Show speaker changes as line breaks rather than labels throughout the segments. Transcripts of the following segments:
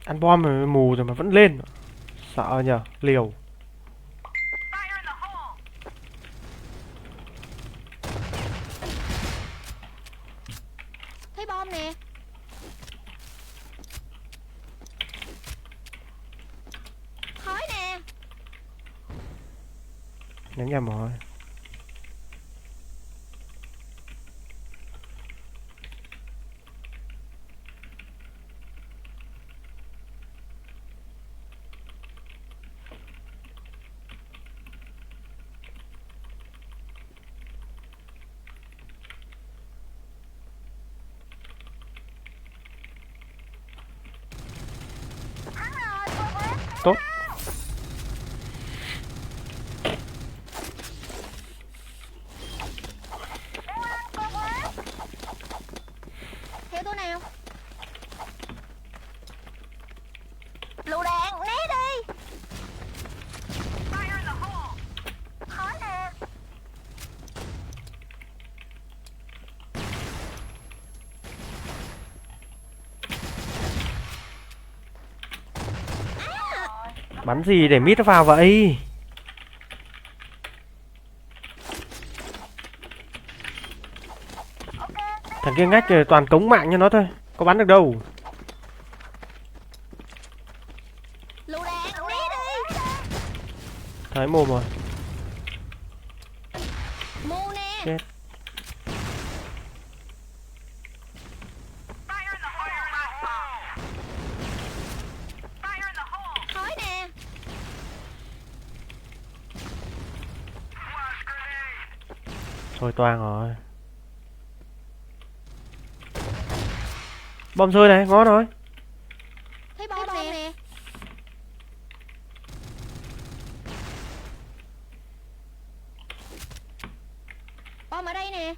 Ăn bom mà mù rồi mà vẫn lên. Sợ nhờ, liều.
Thấy bom nè. Khói nè.
Ném nhầm rồi. Tốt.
Theo tôi nào. Lựu đạn, né đi. Khói nè.
Bắn gì để mít nó vào vậy? Thằng kia ngách rồi, toàn cống mạng cho nó thôi. Có bắn được đâu.
Lựu đạn, né đi.
Thấy mồm rồi.
Mù nè.
Chết.
Khói nè.
Thôi toang rồi. Bom rơi này, ngon rồi.
Thấy bom nè. Bom ở đây nè.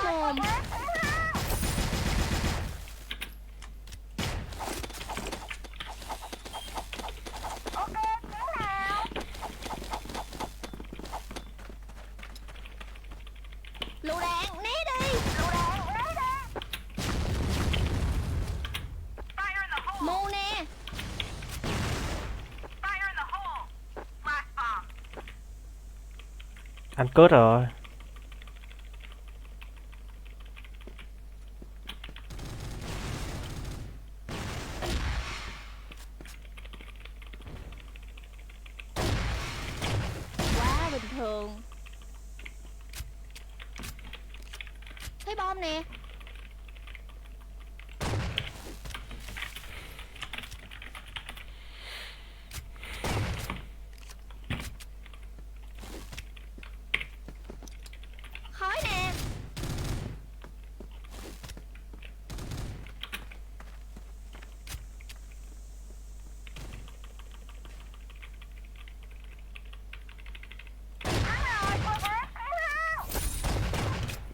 Mồm. Lựu đạn, né đi. Mù nè.
Ăn cớt rồi.
Quá bình thường. Thấy bom nè. Khói nè.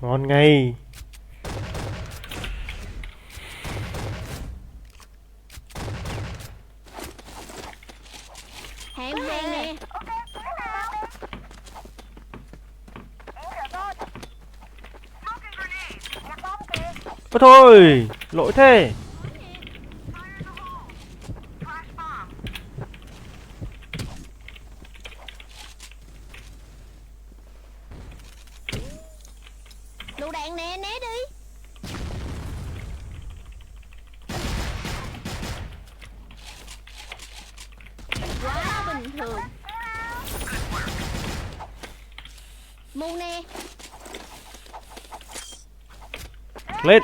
Ngon ngay.
Hàng nè.
Ôi thôi, lỗi thế.
Lựu đạn nè, né đi. Quá bình thường. Mù nè.
Lên.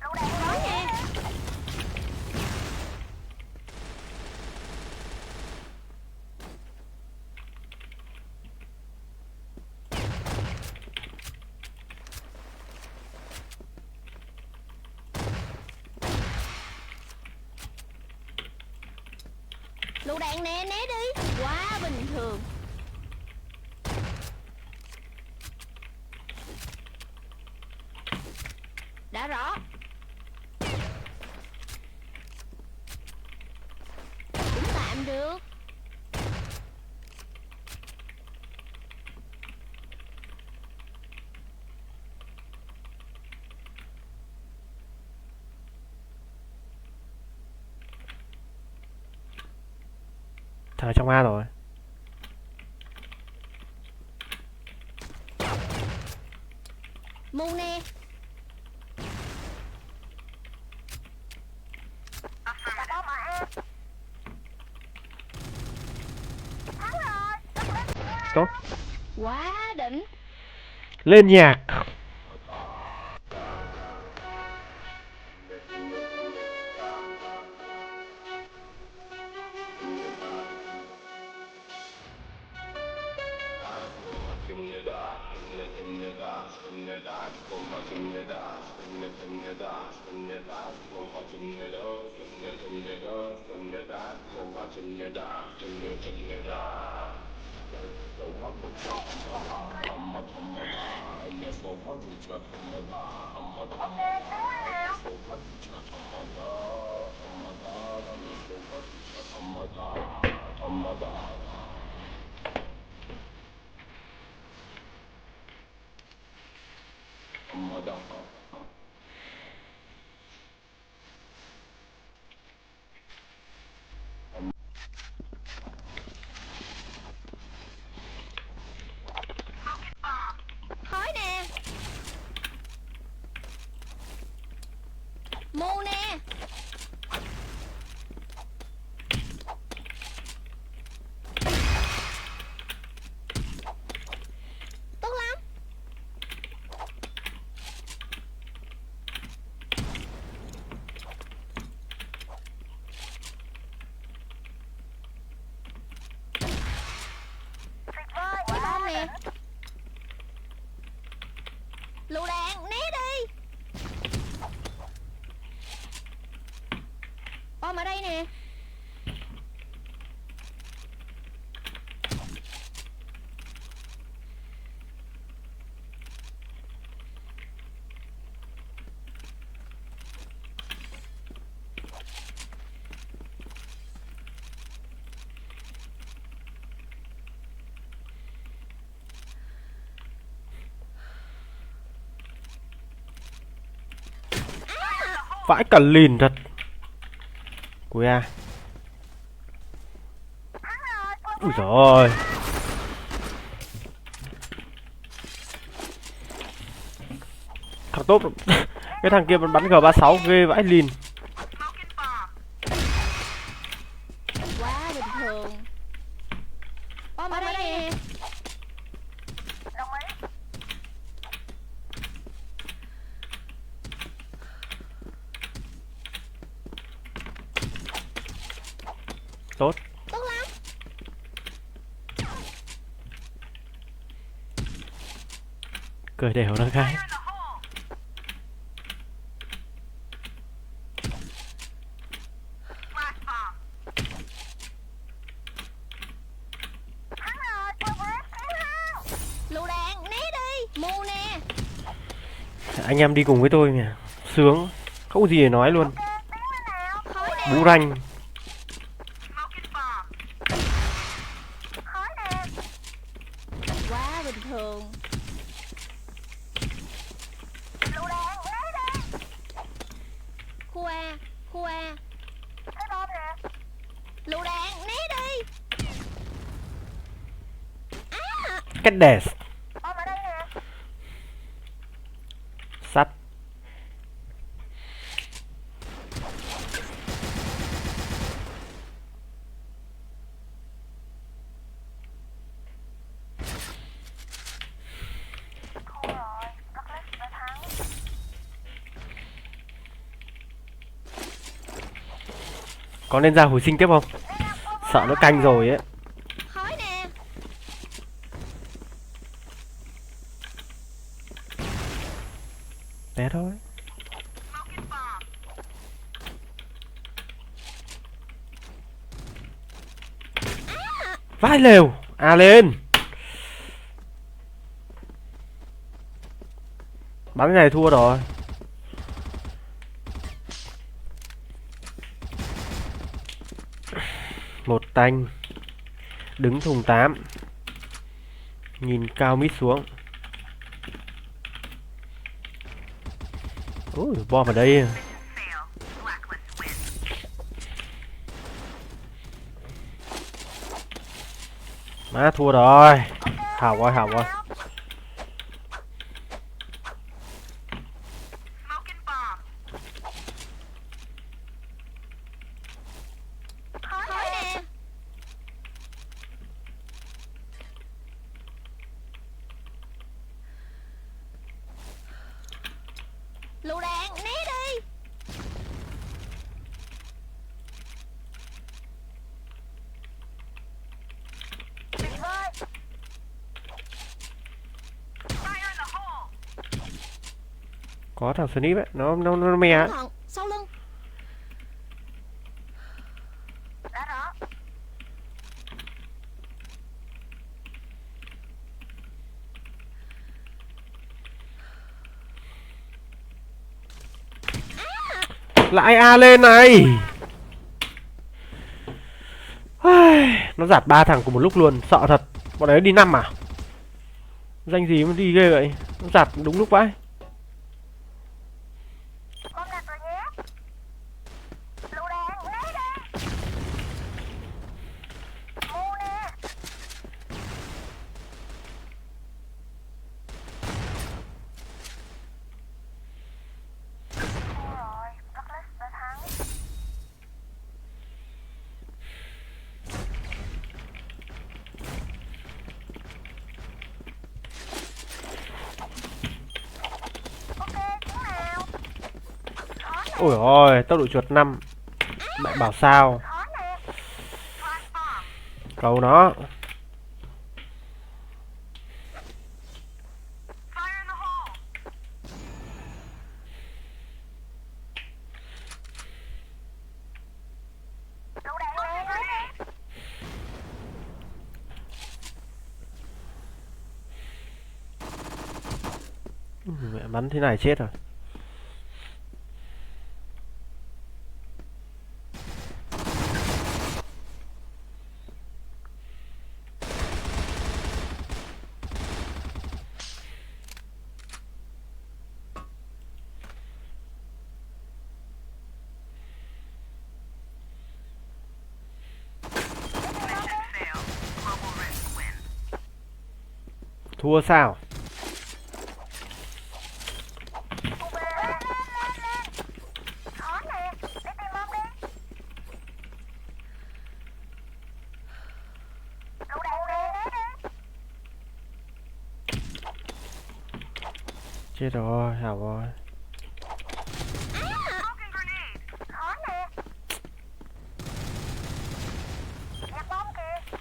Khói nè. Lựu đạn nè, né đi. Quá bình thường. Đã rõ. Không được.
Thằng trong A rồi.
Mu nè.
Tốt.
Quá đỉnh.
Lên nhạc.
Khói nè. Mu nè. Tốt lắm. Cái bom nè. Lựu đạn, né đi. Bom ở đây nè.
Vãi cả lìn thật. Cuối A. Ui giời ơi. Thằng tốt. Cái thằng kia bắn G36 ghê vãi lìn.
Quá bình thường. Bom ở đây nè.
Tốt.
Tốt lắm.
Cười đều nó gái.
Lựu đạn, né đi. Mu nè.
Anh em đi cùng với tôi nhỉ. Sướng. Không có gì để nói luôn.
Khói nè.
Bú ranh.
Quá bình thường. Khu A. Khu A. Lựu đạn, né đi.
Cách đẻ. Sắt. Có nên ra hồi sinh tiếp không? Sợ nó canh rồi ấy.
Khói nè.
Té thôi. Vãi lều. À lên. Bắn cái này thua rồi. Một tanh. Đứng thùng 8. Nhìn cao mít xuống. Ôi, bom ở đây. Má thua rồi. Hỏng rồi, hỏng rồi.
Khói nè. Lựu đạn, né đi.
Có thằng Snip ấy, nó mè ấy.
Cẩn thận, sau lưng. Đã đó.
Lại A lên này. Nó giạt 3 thằng cùng một lúc luôn, sợ thật. Bọn đấy đi 5 à? Danh gì mà đi ghê vậy? Nó giạt đúng lúc vãi.
Con đặt rồi nhé. Lựu đạn, né đi. Ngu nè. Rồi, Douglas đã thắng. Ok, tiếng nào? Khó nè,
Ôi ôi, tốc độ chuột 5. Mẹ bảo sao?
khó nè.
Cầu nó.
Lựu đạn nè.
Mẹ bắn thế này chết rồi. Thua sao?
Khó nè, đi tìm bom đi. Lựu đạn nè, né đi.
Chết rồi, hảo rồi.
Khó nè. Nhặt bom kìa.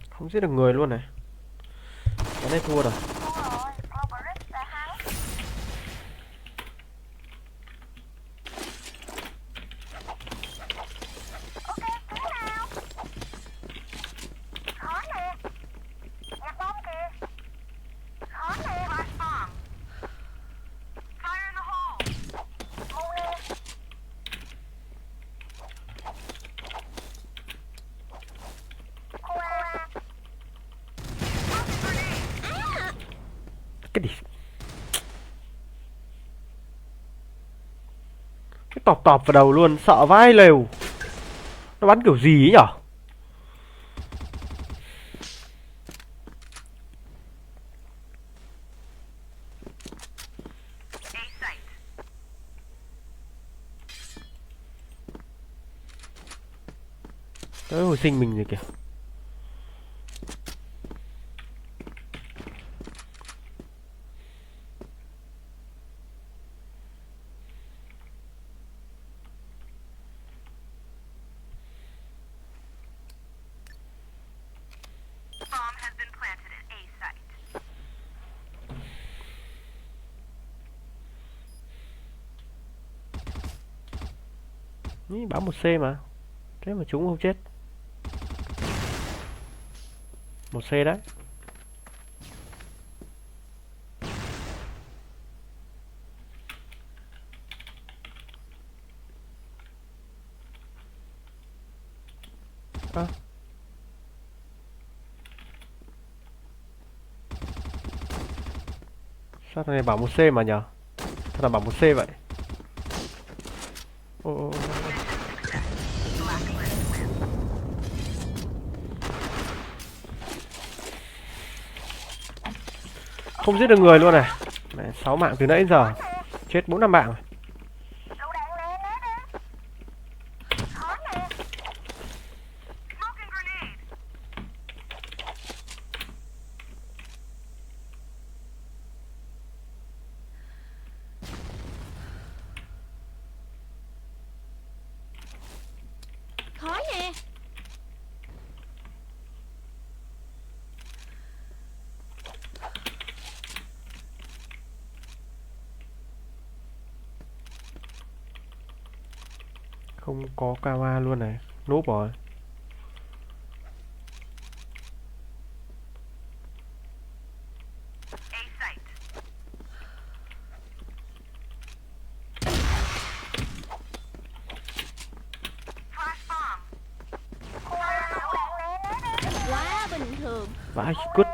Không giết được người luôn này. Cái này thua rồi.
Thua rồi, Robert đã thắng. Ok, tiếng nào? Khó nè. Nhặt bom kìa. Khó nè. Ngu nè. Khoa.
Cái gì? Cái tọp tọp vào đầu luôn, sợ vãi lều. Nó bắn kiểu gì ấy nhở? Tới hồi sinh mình rồi kìa. Ý, bám một C mà. Thế mà chúng không chết. Một C đấy. Sao thằng này bảo 1C mà nhở? Thằng nào bảo 1C vậy? Ô, ô, ô. Không giết được người luôn này. Mẹ, 6 mạng từ nãy đến giờ. Chết 4-5 mạng rồi.
Lựu đạn nè, né đi. Khó nè. Smoking grenade.
Khói nè.
Không có Kawa luôn này. Núp rồi.
A site. Flash bomb. Lựu đạn nè, né đi.
Quá bình thường.
Vãi cứt.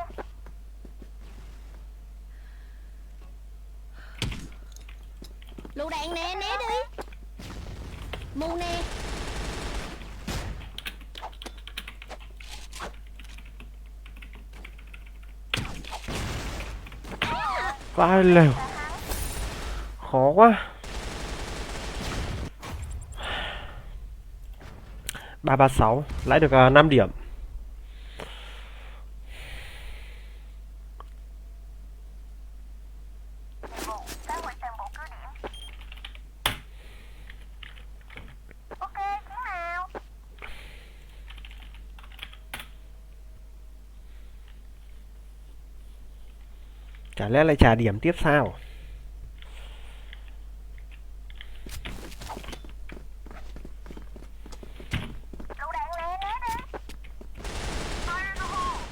Lựu đạn nè, né đi. Mù nè.
Vãi lều. Khó quá. 336 lấy được 5 điểm.
Nhiệm vụ phá hủy toàn bộ cứ điểm. Ok, chiến nào.
Chả lẽ lại trả điểm tiếp sao?
Lựu đạn nè, né đi. Fire in the hole.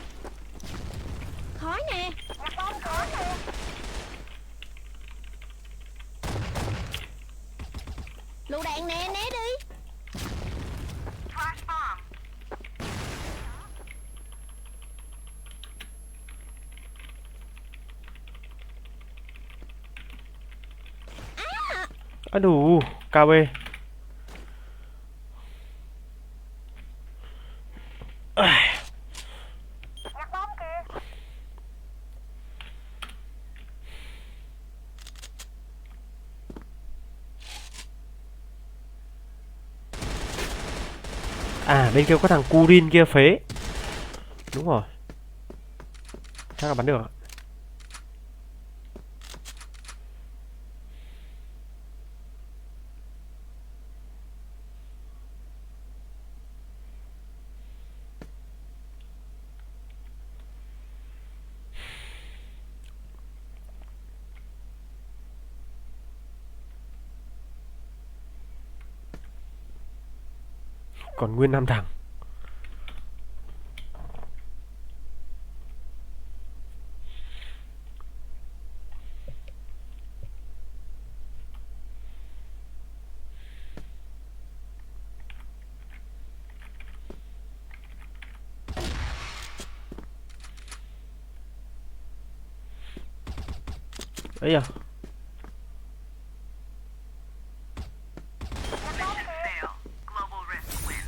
Khói nè.
Nhặt bom cửa nè.
Lựu đạn nè, né đi.
Flash bomb.
À đủ. KB.
Nhặt bom kìa.
À bên kia có thằng Kurin kia phế. Đúng rồi. Chắc là bắn được. Còn nguyên 5 thằng. Ấy à.
Fail. Global risk win.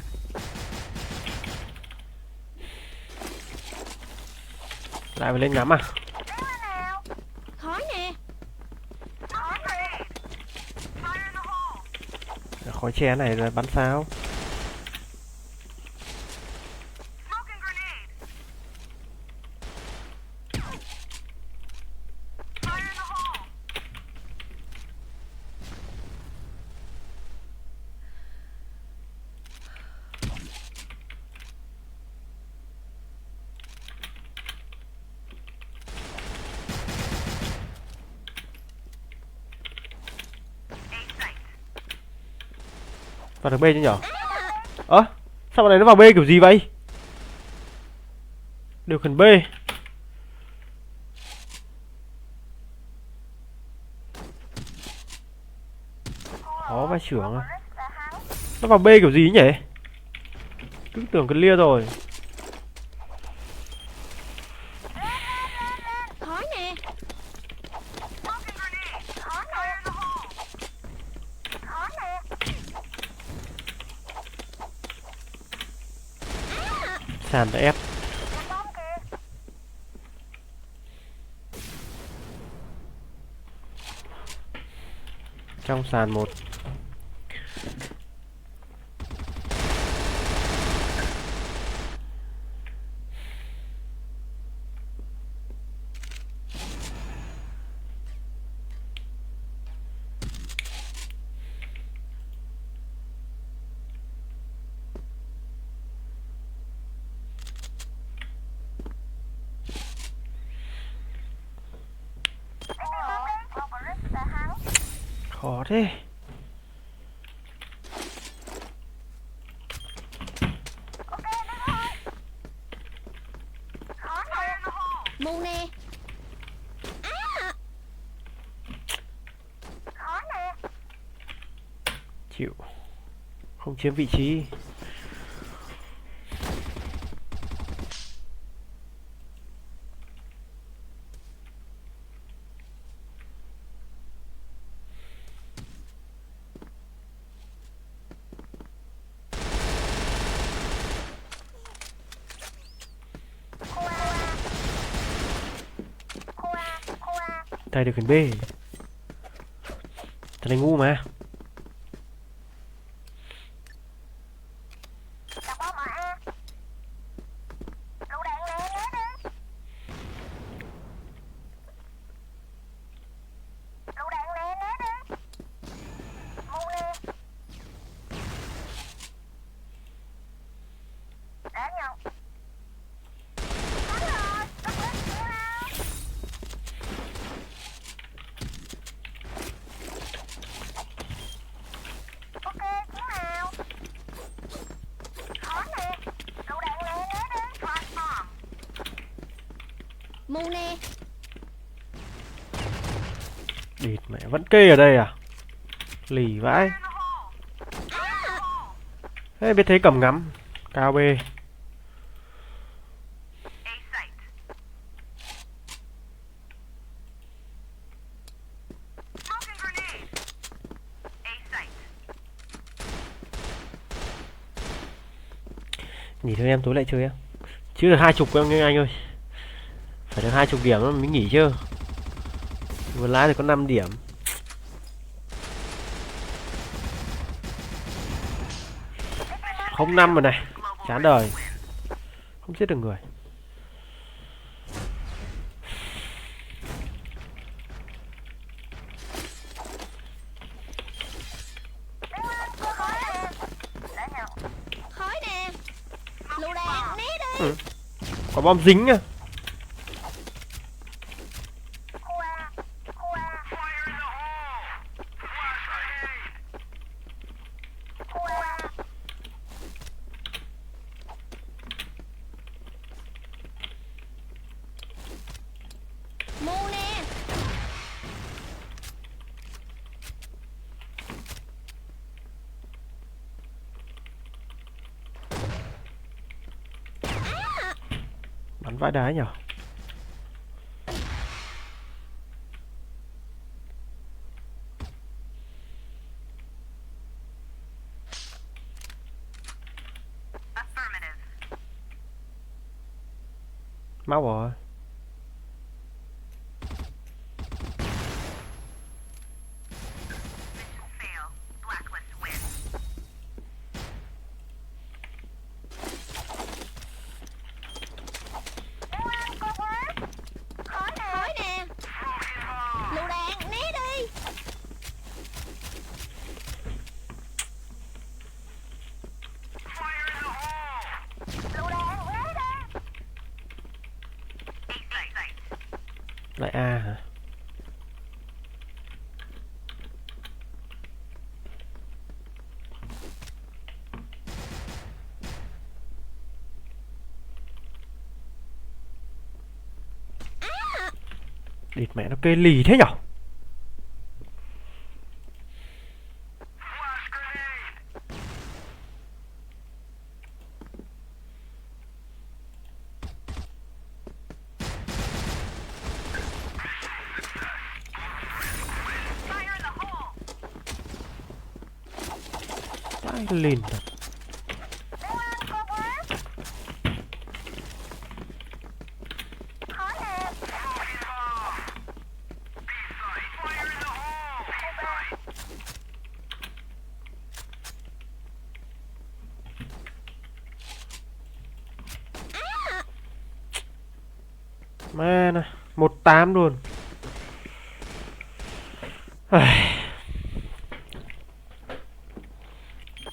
Lại phải lên ngắm à?
nào.
Khói nè.
Khói nè. Fire in the hole.
Khói che này là bắn sao?
Smoking grenade. Fire in the hole. A site.
Vào được B chứ nhở? Ơ, sao bọn này nó vào B kiểu gì vậy? Điều khiển B. Khó vai trưởng à? Nó vào B kiểu gì nhỉ? Cứ tưởng clear rồi.
Khói nè.
Sàn đã ép.
Nhặt bom kìa.
Trong sàn một. Khó thế.
Mù nè.
Khó nè.
Chịu. Không chiếm vị trí. Tay được hình B. Thằng này ngu mà.
Nhặt bom ở A. Lựu đạn nè, né đi. Lựu đạn nè, né đi. Mù nè. Để nhau. Thắng rồi, đốc lên kia nào. Ok, chiến nào. Khó nè. Lựu đạn nè, né đi. Flash bomb.
Mù nè.
Địt mẹ vẫn kê ở đây à? Lì vãi. Thế biết thế cầm ngắm. Cao B. Nghỉ thôi em, tối lại chơi em. Chứ được 20 em anh ơi. Phải được 20 điểm nó mới nghỉ chứ. Vừa lái thì có 5 điểm. Không 5 rồi này. Chán đời. Không giết được người.
Khói nè. Lựu đạn né đi.
Có bom dính à?
Mù nè.
Bắn vãi đái nhở. Máu rồi.
Khói nè. Lựu đạn né đi.
Lựu đạn né đi.
Lại A hả? Địt mẹ nó kê lì thế nhở? Vãi lìn thật. Mẹ này, 18 luôn.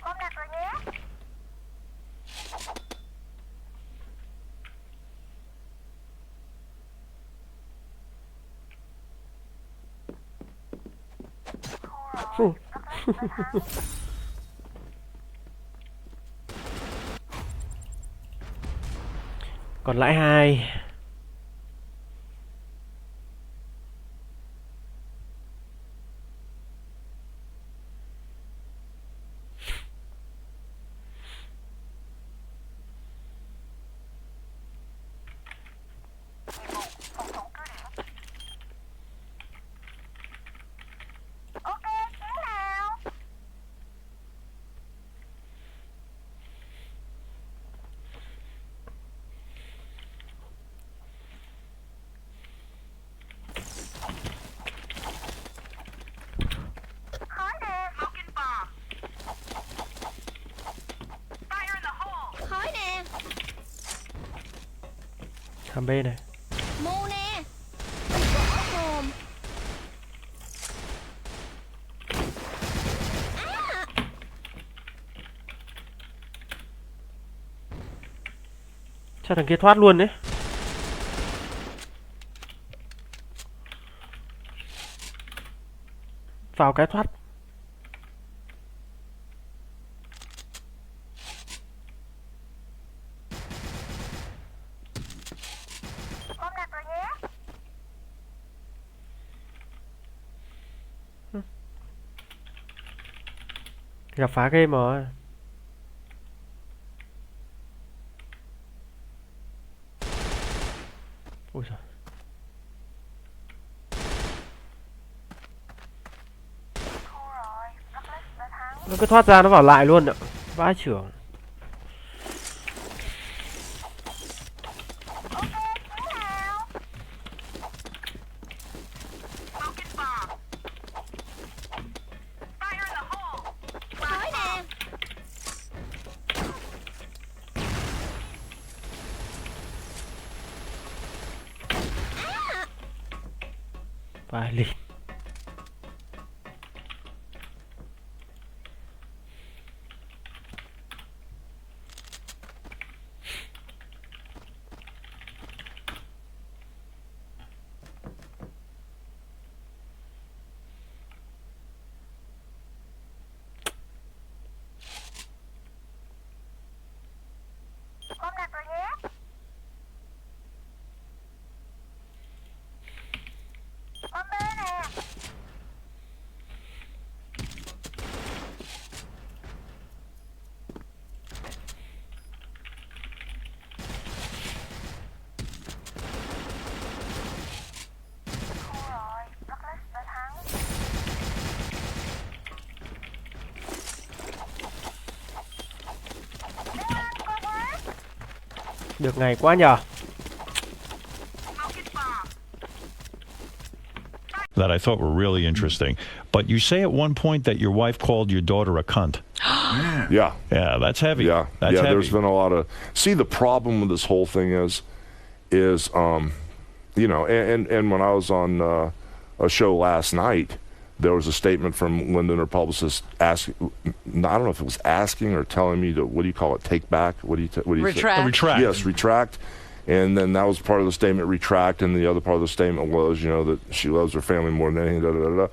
Bom đặt rồi nhé.
Còn lại 2.
Ok, chiến nào. Khói nè.
Khói nè.
Hàm B này.
Mu nè. Võ mồm.
Chắc thằng kia thoát luôn đấy. Vào cái thoát.
Bom đặt rồi nhé.
Gặp phá game rồi. Ôi giời.
Thua rồi. Douglas đã thắng.
Nó cứ thoát ra nó vào lại luôn ạ. Vãi trưởng.
Ok, chiến nào.
Khói nè.
Vài lịt.
Bom đặt rồi nhé. Bom B nè. Thua rồi. Douglas đã thắng. Nguyen, cô quá.
Được ngày quá nhờ.
That I thought were really interesting. But you say at one point that your wife called your daughter a cunt.
Yeah.
Yeah, that's heavy.
Yeah.
That's
yeah,
heavy.
there's been a lot of... See, the problem with this whole thing is you know, and when I was on a show last night, there was a statement from Lyndon, her publicist, asking, I don't know if it was asking or telling me to, what do you call it, take back? What do you say?
A retract.
Yes, retract. And then that was part of the statement, retract, and the other part of the statement was, you know, that she loves her family more than anything, da-da-da-da.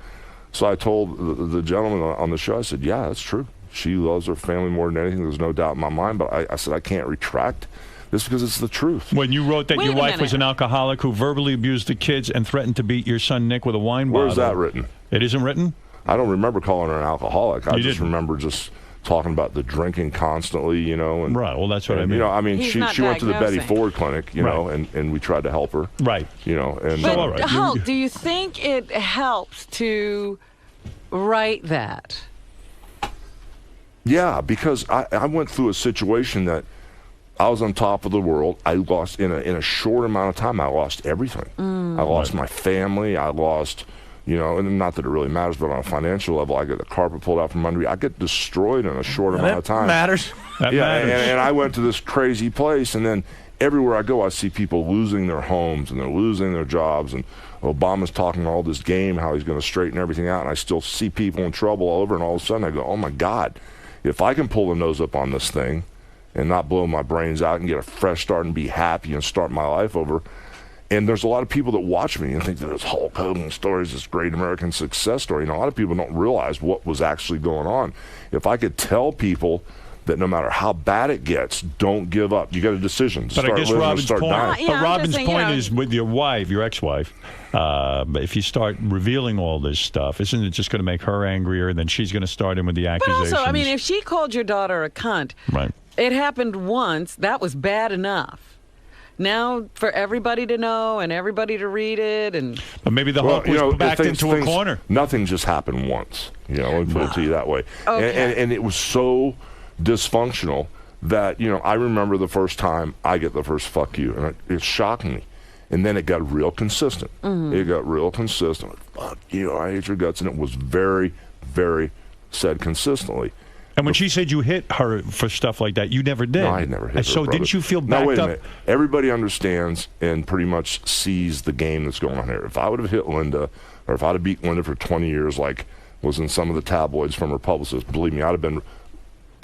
So I told the gentleman on the show, I said, yeah, that's true. She loves her family more than anything. There's no doubt in my mind. But I said, I can't retract this because it's the truth.
When you wrote that
Wait
your
a
wife was an
minute.
alcoholic who verbally abused the kids and threatened to beat your son Nick with a wine bottle.
Where's that written?
It isn't written?
I don't remember calling her an alcoholic. I
You
just
didn't.
remember just talking about the drinking constantly, you know. And,
Right, well, that's what I
and,
mean.
You know, I mean,
He's
she
not
went to the Betty
diagnosing.
Ford clinic, you know, and we tried to help her.
Right.
You know, and
So,
But
all right. You-
Hulk, do you think it helps to write that?
yeah, because I went through a situation that I was on top of the world. I lost in a short amount of time. I lost everything. I lost my family. I lost, you know, and not that it really matters, but on a financial level, I get the carpet pulled out from under me. I get destroyed in a short amount of time.
Matters.
That
Yeah,
matters.
and I went to this crazy place, and then everywhere I go, I see people losing their homes and they're losing their jobs, and Obama's talking all this game, how he's going to straighten everything out, and I still see people in trouble all over, and all of a sudden I go, oh my God, if I can pull the nose up on this thing and not blow my brains out and get a fresh start and be happy and start my life over. And there's a lot of people that watch me and think that this Hulk Hogan story is this great American success story. A lot of people don't realize what was actually going on. If I could tell people that no matter how bad it gets, don't give up. You got a decision.
But I guess Robin's point,
I'm
Robin's
just saying,
point is with your wife, your ex-wife, if you start revealing all this stuff, isn't it just going to make her angrier, and then she's going to start in with the
But
accusations?
also, I mean, if she called your daughter a cunt,
right.
it happened once. That was bad enough. Now, for everybody to know and everybody to read it, and
But maybe the Hulk was backed into a corner.
Nothing just happened once. Let me put it to you that way.
Okay.
And it was so dysfunctional that, I remember the first time I get the first fuck you, and it shocked me. And then it got real consistent. It got real consistent. Fuck you, I hate your guts. And it was very, very said consistently.
And when she said you hit her for stuff like that, you never did.
No, I never hit her.
So
brother.
didn't you feel
Now,
backed
wait a
up?
minute. Everybody understands and pretty much sees the game that's going on here. If I would have hit Linda, or if I'd have beat Linda for 20 years like was in some of the tabloids from her publicist, believe me, I'd have been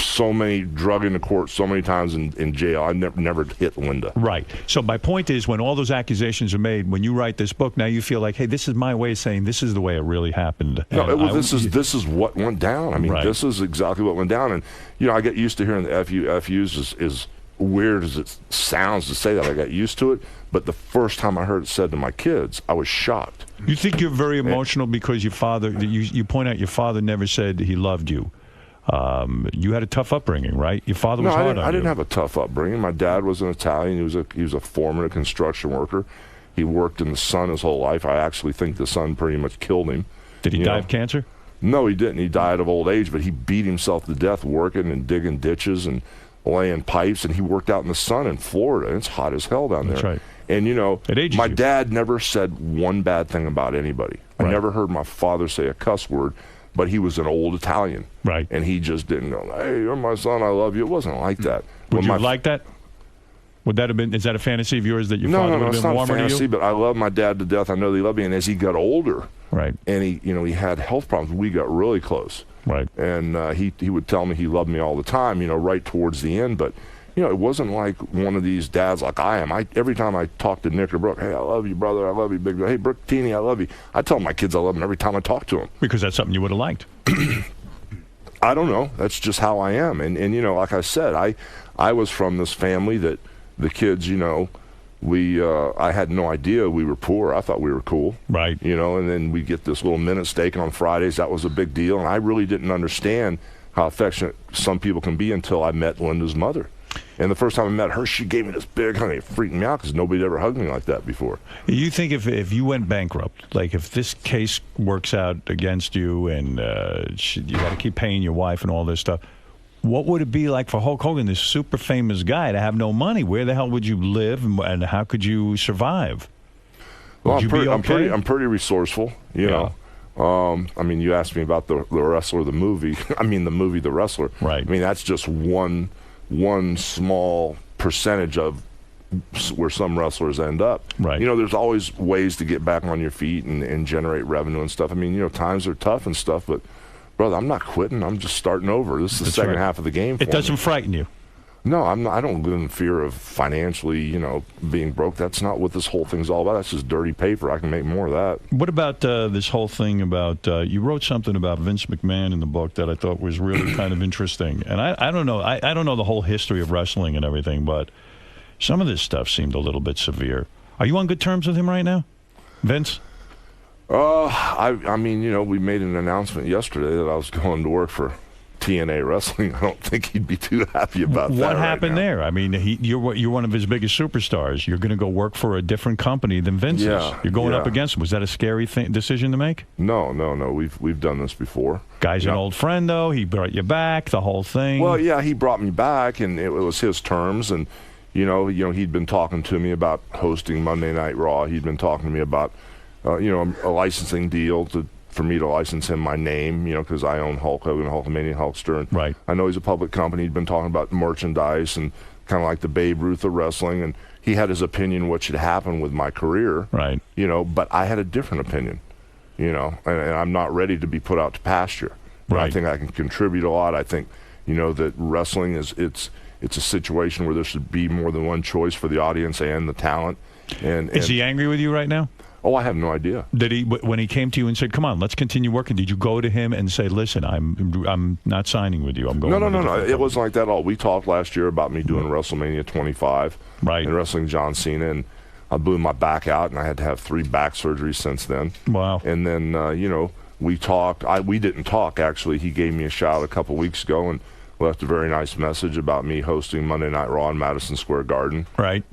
so many drug into court so many times in jail. I never hit Linda.
Right. So my point is, when all those accusations are made, when you write this book, now you feel like, hey, this is my way of saying this is the way it really happened.
No, this is what went down. I mean,
Right.
This is exactly what went down. And I get used to hearing the FUs as weird as it sounds to say that. I got used to it. But the first time I heard it said to my kids, I was shocked.
You think you're very emotional because your father, you point out your father never said he loved you. You had a tough upbringing, right? Your father was hard on you.
I didn't have a tough upbringing. My dad was an Italian. He was a foreman, a construction worker. He worked in the sun his whole life. I actually think the sun pretty much killed him.
Did he die of cancer?
No, he didn't. He died of old age, but he beat himself to death working and digging ditches and laying pipes, and he worked out in the sun in Florida. It's hot as hell down there.
That's right.
And,
It ages
my
you.
dad never said one bad thing about anybody.
Right.
I never heard my father say a cuss word, but he was an old Italian.
Right.
And he just didn't go, hey, you're my son, I love you. It wasn't like that.
Would
When
you
my
like that? Would that have been? Is that a fantasy of yours that your father
No,
would have
it's
been
not
warmer
fantasy,
to you?
but I love my dad to death. I know that he loved me. And as he got older,
Right.
and he had health problems, we got really close.
Right.
And he would tell me he loved me all the time, right towards the end. But, it wasn't like one of these dads like I am. Every time I talk to Nick or Brooke, hey, I love you, brother. I love you, big brother. Hey, Brooke, Teeny, I love you. I tell my kids I love them every time I talk to them.
Because that's something you would have liked.
I don't know. That's just how I am. And like I said, I was from this family that the kids, I had no idea we were poor. I thought we were cool.
Right.
And then we get this little minute steak on Fridays. That was a big deal. And I really didn't understand how affectionate some people can be until I met Linda's mother. And the first time I met her, she gave me this big hug. It freaked me out because nobody ever hugged me like that before.
You think if you went bankrupt, like if this case works out against you and you got to keep paying your wife and all this stuff, what would it be like for Hulk Hogan, this super famous guy, to have no money? Where the hell would you live, and how could you survive?
Well,
Would you be okay?
I'm pretty resourceful, you know. I mean, you asked me about the wrestler, the movie. I mean, the movie, The Wrestler.
Right.
I mean, that's just one small percentage of where some wrestlers end up.
Right.
There's always ways to get back on your feet and generate revenue and stuff. I mean, times are tough and stuff, but brother, I'm not quitting. I'm just starting over. This is the second half of the game for
It doesn't
me.
frighten you.
No, I'm not. I don't live in fear of financially, being broke. That's not what this whole thing's all about. That's just dirty paper. I can make more of that.
What about this whole thing about you wrote something about Vince McMahon in the book that I thought was really kind of interesting. And I don't know. I don't know the whole history of wrestling and everything, but some of this stuff seemed a little bit severe. Are you on good terms with him right now, Vince?
I mean, we made an announcement yesterday that I was going to work for TNA Wrestling. I don't think he'd be too happy about that.
What
right
happened
now.
there? I mean, you're one of his biggest superstars. You're going to go work for a different company than Vince's.
Yeah,
You're going
yeah.
up against him. Was that a scary decision to make?
No. We've done this before.
Guy's an old friend, though. He brought you back, the whole thing.
Well, yeah, he brought me back, and it was his terms. And he'd been talking to me about hosting Monday Night Raw. He'd been talking to me about a licensing deal for me to license him my name, because I own Hulk Hogan, Hulkamania, Hulkster. And
Right.
I know he's a public company. He'd been talking about merchandise and kind of like the Babe Ruth of wrestling, and he had his opinion what should happen with my career.
Right.
But I had a different opinion, and I'm not ready to be put out to pasture. But I
Right.
think I can contribute a lot. I think, that wrestling it's a situation where there should be more than one choice for the audience and the talent. And
Is he angry with you right now?
Oh, I have no idea.
Did he, when he came to you and said, "Come on, let's continue working"? Did you go to him and say, "Listen, I'm not signing with you. I'm going"?
No.
with a different
It wasn't like that at all. We talked last year about me doing WrestleMania 25
Right.
and wrestling John Cena, and I blew my back out, and I had to have 3 back surgeries since then.
Wow.
And then, we talked. We didn't talk, actually. He gave me a shout a couple weeks ago and left a very nice message about me hosting Monday Night Raw in Madison Square Garden.
Right.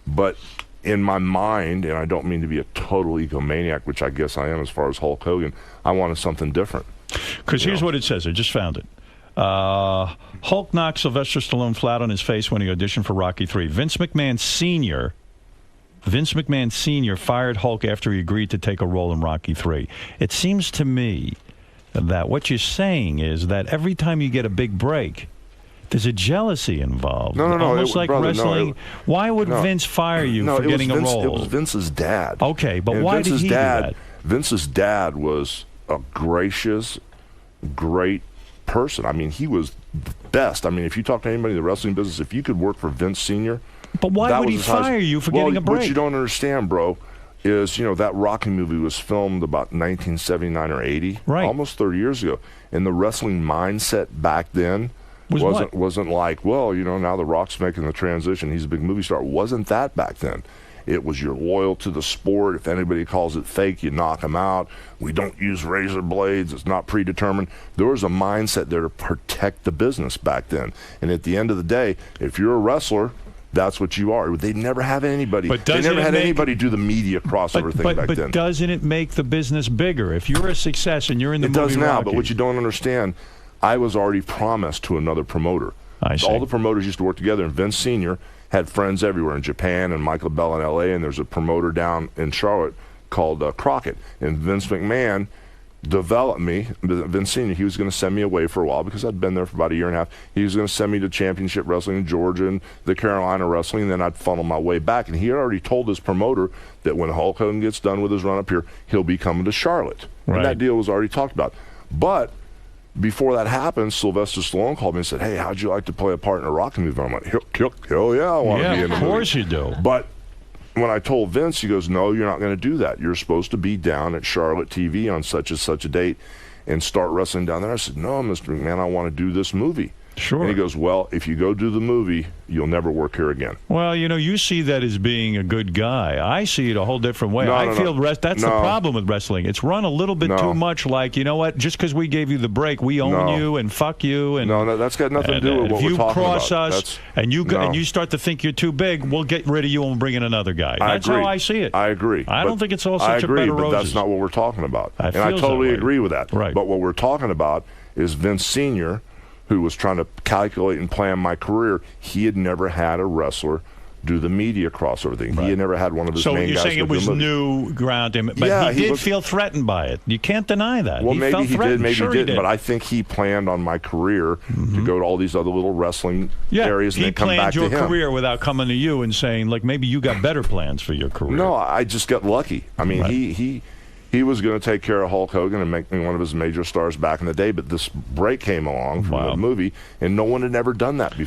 But in my mind, and I don't mean to be a total egomaniac, which I guess I am as far as Hulk Hogan, I wanted something different.
Because here's what it says. I just found it. Hulk knocked Sylvester Stallone flat on his face when he auditioned for Rocky III. Vince McMahon Sr. fired Hulk after he agreed to take a role in Rocky III. It seems to me that what you're saying is that every time you get a big break, there's a jealousy involved.
No.
Almost like
brother,
wrestling. Why would Vince fire you for getting a role?
It was Vince's dad.
Okay, but
And
why
Vince's
did he do
dad,
that?
Vince's dad was a gracious, great person. I mean, he was the best. I mean, if you talk to anybody in the wrestling business, if you could work for Vince Sr.,
But why
that
would
was
he
his highest-
fire you for getting a break?
What you don't understand, bro, is, that Rocky movie was filmed about 1979 or 80,
Right.
almost 30 years ago. And the wrestling mindset back then
What?
wasn't like, well, now The Rock's making the transition. He's a big movie star. It wasn't that back then. It was you're loyal to the sport. If anybody calls it fake, you knock them out. We don't use razor blades. It's not predetermined. There was a mindset there to protect the business back then. And at the end of the day, if you're a wrestler, that's what you are. They never have anybody.
But
They
doesn't
never
it
had
make-
anybody do the media crossover thing back
but
then.
doesn't it make the business bigger? If you're a success and you're in the
It
movie
does now,
Rocky,
but what you don't understand, I was already promised to another promoter.
I see.
All the promoters used to work together, and Vince Sr. had friends everywhere in Japan and Michael Bell in L.A., and there's a promoter down in Charlotte called Crockett. And Vince McMahon developed me. Vince Sr., he was going to send me away for a while because I'd been there for about a year and a half. He was going to send me to championship wrestling in Georgia and the Carolina wrestling, and then I'd funnel my way back. And he had already told his promoter that when Hulk Hogan gets done with his run up here, he'll be coming to Charlotte.
Right.
And that deal was already talked about. But before that happened, Sylvester Stallone called me and said, "Hey, how'd you like to play a part in a Rocky movie?" I'm like, hell yeah, I want to
yeah,
be in
of
the movie.
course you do.
But when I told Vince, he goes, "No, you're not going to do that. You're supposed to be down at Charlotte TV on such and such a date and start wrestling down there." I said, "No, Mr. McMahon, I want to do this movie."
Sure.
And he goes, "Well, if you go do the movie, you'll never work here again."
Well, you see that as being a good guy. I see it a whole different way.
No,
I
no,
feel
no.
that's the
No.
problem with wrestling. It's run a little bit
No.
too much like, you know what, just because we gave you the break, we own
No.
you and fuck you. And
No, that's got nothing to
and,
do with
if
what we're
you
talking
cross
about.
us and you start to think you're too big, we'll get rid of you and we'll bring in another guy. That's
agree.
how I see it.
I agree.
I don't think it's all
I
such
agree,
a bed of
but
roses.
that's not what we're talking about.
It
And I
feels that
totally
way.
agree with that.
Right.
But what we're talking about is Vince Sr., who was trying to calculate and plan my career. He had never had a wrestler do the media crossover thing.
Right.
He had never had one of his
So
main
you're
guys
saying
go
it
do
was
the movie.
new ground to him, but
Yeah,
he did
was-
feel threatened by it. You can't deny that.
Well, maybe
felt
he
threatened.
did, maybe
Sure
he didn't, but I think he planned on my career to go to all these other little wrestling areas and
he
then come
planned
back
your
to him.
career without coming to you and saying, like, maybe you got better plans for your career.
No, I just got lucky. I mean,
Right.
he was going to take care of Hulk Hogan and make me one of his major stars back in the day, but this break came along from
Wow.
the movie, and no one had ever done that before.